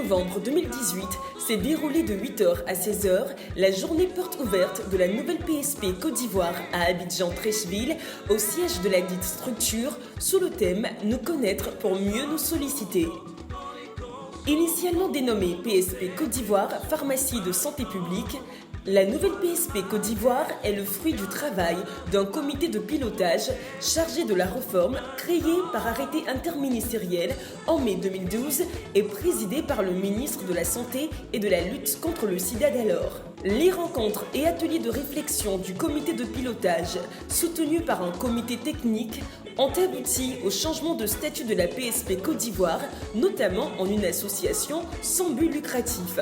novembre 2018 s'est déroulée de 8h à 16h la journée porte ouverte de la nouvelle PSP Côte d'Ivoire à Abidjan-Treichville, au siège de la dite structure, sous le thème « Nous connaître pour mieux nous solliciter ». Initialement dénommée PSP Côte d'Ivoire Pharmacie de santé publique, la nouvelle PSP Côte d'Ivoire est le fruit du travail d'un comité de pilotage chargé de la réforme créé par arrêté interministériel en mai 2012 et présidé par le ministre de la Santé et de la lutte contre le sida d'alors. Les rencontres et ateliers de réflexion du comité de pilotage, soutenus par un comité technique, ont abouti au changement de statut de la PSP Côte d'Ivoire, notamment en une association sans but lucratif.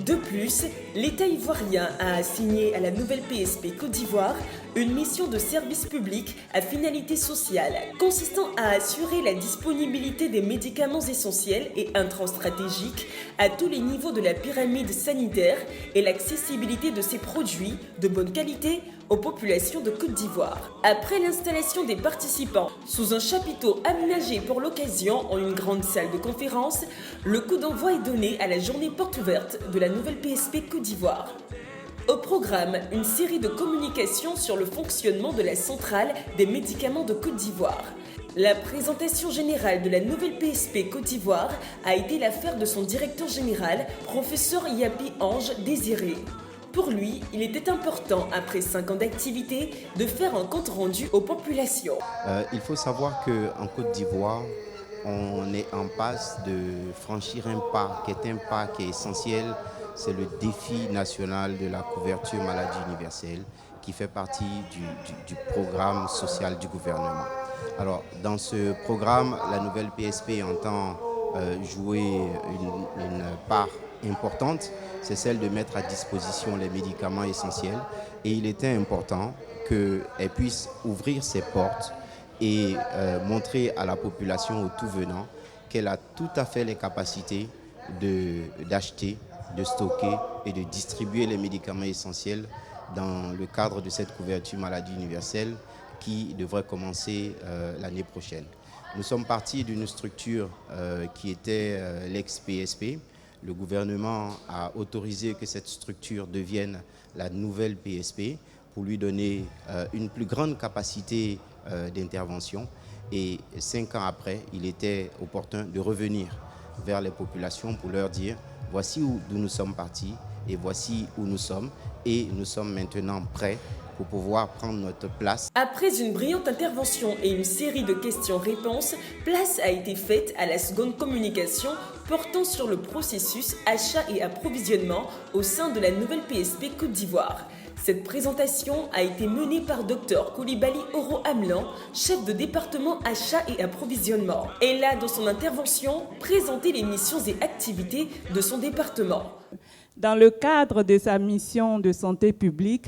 De plus, l'État ivoirien a assigné à la nouvelle PSP Côte d'Ivoire une mission de service public à finalité sociale, consistant à assurer la disponibilité des médicaments essentiels et intra-stratégiques à tous les niveaux de la pyramide sanitaire et l'accessibilité de ces produits de bonne qualité aux populations de Côte d'Ivoire. Après l'installation des participants sous un chapiteau aménagé pour l'occasion en une grande salle de conférence, le coup d'envoi est donné à la journée porte ouverte de la nouvelle PSP Côte d'Ivoire. Au programme, une série de communications sur le fonctionnement de la centrale des médicaments de Côte d'Ivoire. La présentation générale de la nouvelle PSP Côte d'Ivoire a été l'affaire de son directeur général, professeur Yapi Ange Désiré. Pour lui, il était important, après 5 ans d'activité, de faire un compte rendu aux populations. Il faut savoir qu'en Côte d'Ivoire, on est en passe de franchir un pas qui est essentiel. C'est le défi national de la couverture maladie universelle qui fait partie du programme social du gouvernement. Alors, dans ce programme, la nouvelle PSP entend jouer une part importante, c'est celle de mettre à disposition les médicaments essentiels. Et il était important qu'elle puisse ouvrir ses portes et montrer à la population au tout venant qu'elle a tout à fait les capacités d'acheter, de stocker et de distribuer les médicaments essentiels dans le cadre de cette couverture maladie universelle qui devrait commencer l'année prochaine. Nous sommes partis d'une structure qui était l'ex-PSP. Le gouvernement a autorisé que cette structure devienne la nouvelle PSP pour lui donner une plus grande capacité d'intervention. Et 5 ans après, il était opportun de revenir vers les populations pour leur dire voici d'où nous sommes partis et voici où nous sommes. Et nous sommes maintenant prêts pour pouvoir prendre notre place. Après une brillante intervention et une série de questions-réponses, place a été faite à la seconde communication portant sur le processus achat et approvisionnement au sein de la nouvelle PSP Côte d'Ivoire. Cette présentation a été menée par Dr Koulibaly Oro Amlan, chef de département achat et approvisionnement. Elle a, dans son intervention, présenté les missions et activités de son département. Dans le cadre de sa mission de santé publique,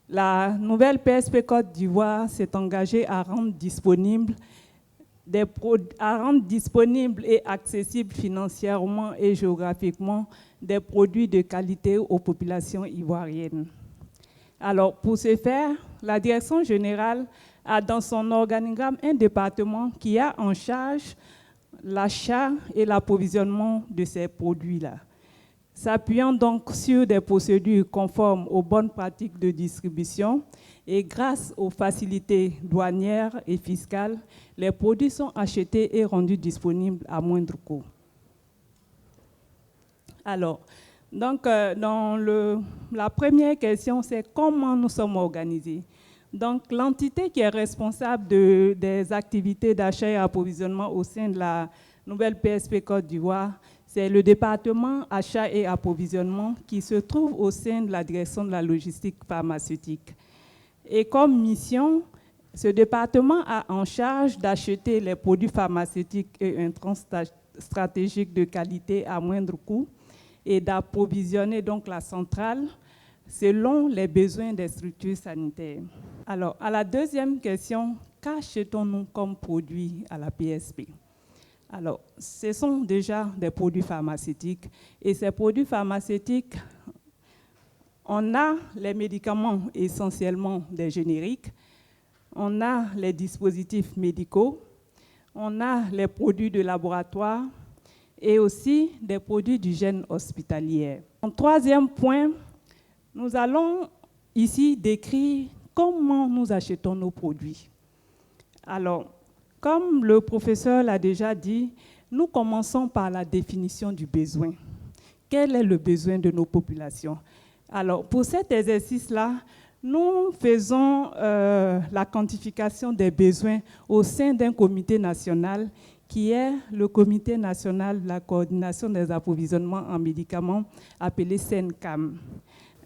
la nouvelle PSP Côte d'Ivoire s'est engagée à rendre disponibles et accessibles financièrement et géographiquement des produits de qualité aux populations ivoiriennes. Alors, pour ce faire, la Direction générale a dans son organigramme un département qui a en charge l'achat et l'approvisionnement de ces produits-là. S'appuyant donc sur des procédures conformes aux bonnes pratiques de distribution et grâce aux facilités douanières et fiscales, les produits sont achetés et rendus disponibles à moindre coût. Alors, donc, la première question, c'est comment nous sommes organisés. Donc, l'entité qui est responsable des activités d'achat et approvisionnement au sein de la nouvelle PSP Côte d'Ivoire, c'est le département achat et approvisionnement qui se trouve au sein de la direction de la logistique pharmaceutique. Et comme mission, ce département a en charge d'acheter les produits pharmaceutiques et intrants stratégiques de qualité à moindre coût et d'approvisionner donc la centrale selon les besoins des structures sanitaires. Alors, à la deuxième question, qu'achetons-nous comme produits à la PSP? Alors, ce sont déjà des produits pharmaceutiques. Et ces produits pharmaceutiques, on a les médicaments essentiellement des génériques, on a les dispositifs médicaux, on a les produits de laboratoire, et aussi des produits d'hygiène hospitalière. En troisième point, nous allons ici décrire comment nous achetons nos produits. Alors, comme le professeur l'a déjà dit, nous commençons par la définition du besoin. Quel est le besoin de nos populations? Alors, pour cet exercice-là, nous faisons la quantification des besoins au sein d'un comité national qui est le Comité national de la coordination des approvisionnements en médicaments, appelé CNCAM.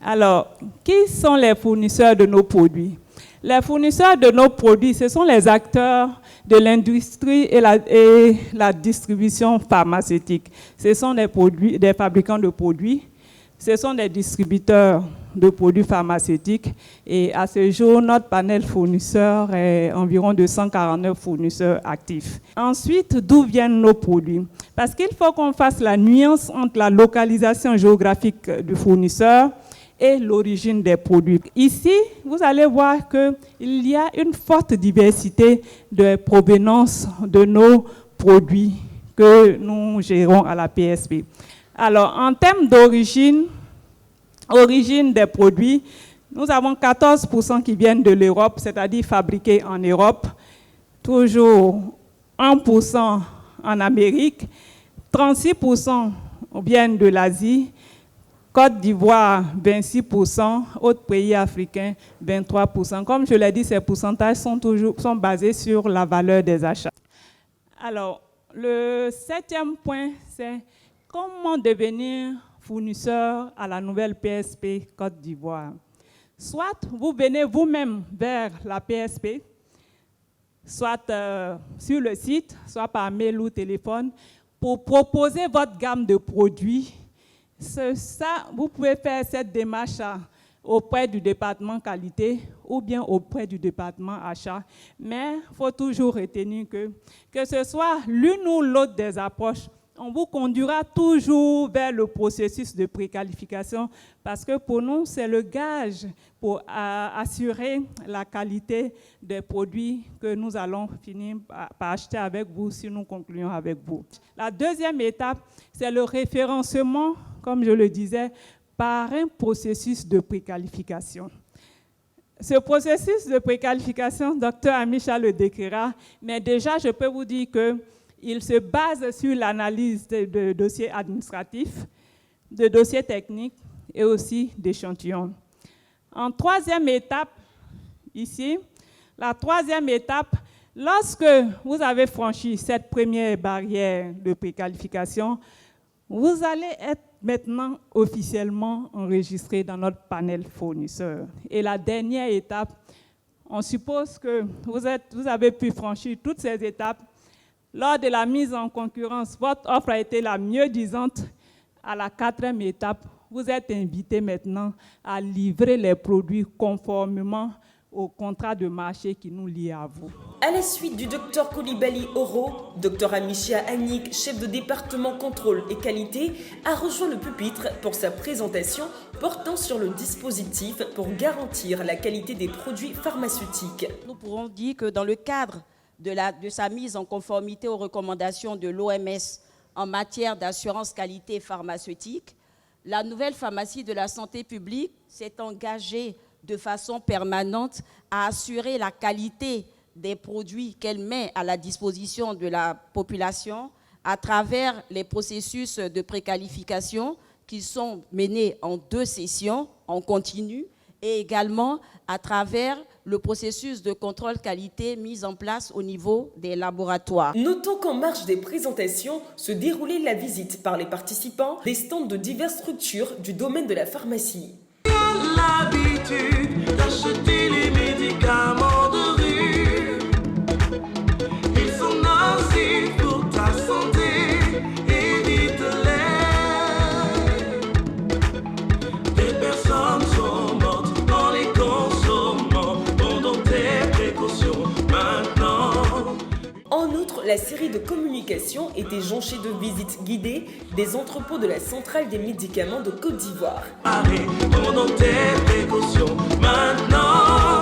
Alors, qui sont les fournisseurs de nos produits? Les fournisseurs de nos produits, ce sont les acteurs de l'industrie et la distribution pharmaceutique. Ce sont des fabricants de produits, ce sont des distributeurs de produits pharmaceutiques. Et à ce jour, notre panel fournisseur est environ de 149 fournisseurs actifs. Ensuite, d'où viennent nos produits? Parce qu'il faut qu'on fasse la nuance entre la localisation géographique du fournisseur et l'origine des produits. Ici, vous allez voir qu'il y a une forte diversité de provenance de nos produits que nous gérons à la PSP. Alors, en termes d'origine des produits, nous avons 14% qui viennent de l'Europe, c'est-à-dire fabriqués en Europe, toujours 1% en Amérique, 36% viennent de l'Asie, Côte d'Ivoire, 26%, autres pays africains, 23%. Comme je l'ai dit, ces pourcentages sont basés sur la valeur des achats. Alors, le 7e point, c'est comment devenir fournisseur à la nouvelle PSP Côte d'Ivoire. Soit vous venez vous-même vers la PSP, soit sur le site, soit par mail ou téléphone, pour proposer votre gamme de produits. Ça, vous pouvez faire cette démarche auprès du département qualité ou bien auprès du département achat. Mais il faut toujours retenir que ce soit l'une ou l'autre des approches, on vous conduira toujours vers le processus de préqualification parce que pour nous, c'est le gage pour assurer la qualité des produits que nous allons finir par acheter avec vous si nous concluons avec vous. La deuxième étape, c'est le référencement, comme je le disais, par un processus de préqualification. Ce processus de préqualification, Dr Amicha le décrira, mais déjà, je peux vous dire qu'il se base sur l'analyse de dossiers administratifs, de dossiers techniques et aussi d'échantillons. En troisième étape, ici, la troisième étape, lorsque vous avez franchi cette première barrière de préqualification, vous allez être maintenant officiellement enregistré dans notre panel fournisseur. Et la dernière étape, on suppose que vous avez pu franchir toutes ces étapes. Lors de la mise en concurrence, votre offre a été la mieux disante. À la 4e étape, vous êtes invité maintenant à livrer les produits conformément au contrat de marché qui nous lie à vous. À la suite du Dr Coulibaly Oro, Dr Amicha Annick, chef de département contrôle et qualité, a rejoint le pupitre pour sa présentation portant sur le dispositif pour garantir la qualité des produits pharmaceutiques. Nous pourrons dire que dans le cadre de sa mise en conformité aux recommandations de l'OMS en matière d'assurance qualité pharmaceutique, la nouvelle pharmacie de la santé publique s'est engagée de façon permanente à assurer la qualité des produits qu'elle met à la disposition de la population à travers les processus de préqualification qui sont menés en 2 sessions en continu et également à travers le processus de contrôle qualité mis en place au niveau des laboratoires. Notons qu'en marge des présentations se déroulait la visite par les participants des stands de diverses structures du domaine de la pharmacie. L'habitude d'acheter les médicaments de rue. Ils sont nocifs pour ta santé, évite-les. Des personnes sont mortes en les consommant. Prends donc tes précautions maintenant. En outre, la série de communication était jonchée de visites guidées des entrepôts de la centrale des médicaments de Côte d'Ivoire. Allez, prends donc tes précautions maintenant.